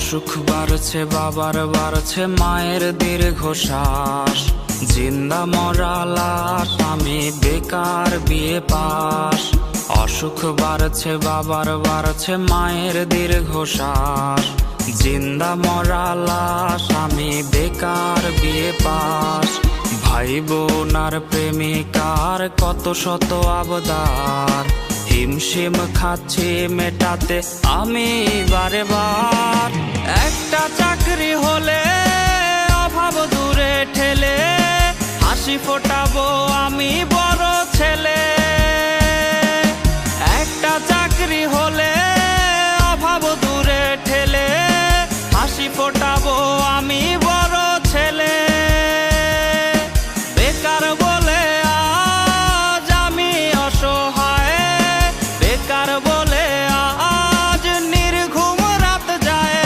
অসুখ বাড়ছে বাবার বাড়ছে মায়ের দীর্ঘশ্বাস, জিন্দা মরা লাশ আমি বেকার বিয়ে পাস। অসুখ বাড়ছে বাবার বাড়ছে মায়ের দীর্ঘশ্বাস, জিন্দা মরা লাশ আমি বেকার বিয়ে পাস। ভাই বোন আর প্রেমিকার কত শত আবদার, হিমশিম খাচ্ছি মেটাতে আমি বারে বার। একটা চাকরি হলে অভাব দূরে ঠেলে, হাসি ফোটাবো আমি বড় ছেলে। একটা চাকরি হলে অভাব দূরে ঠেলে, হাসি ফোটাবো আমি বড় ছেলে। বেকার বলে আজ আমি অসহায়, বেকার বলে আজ নির্ঘুম রাত যায়,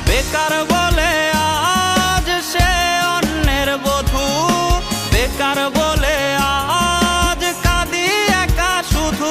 বেকার বলে আজ সে অন্যের বধূ, বেকার বলে আজ কাঁদি একা শুধু।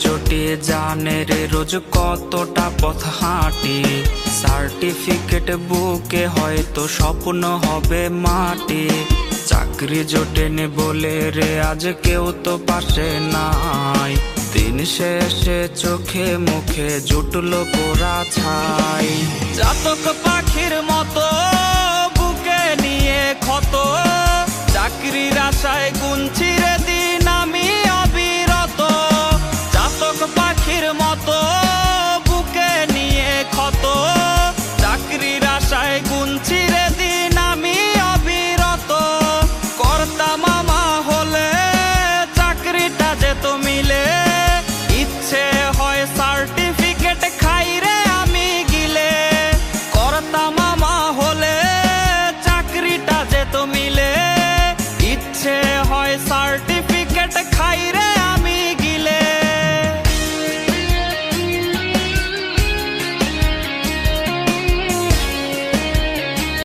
চটি জানের রোজ কতটা পথ হাঁটি, সার্টিফিকেট বুকে হয়তো স্বপ্ন হবে মাটি। চাকরি জোটেনি বলে রে আজ কেউ তো পাশে নাই, দিন শেষে চোখে মুখে জুটলো পোড়া ছাই। জাতক পাখির মতো বুকে নিয়ে ক্ষত, চাকরির আশায় গুনছে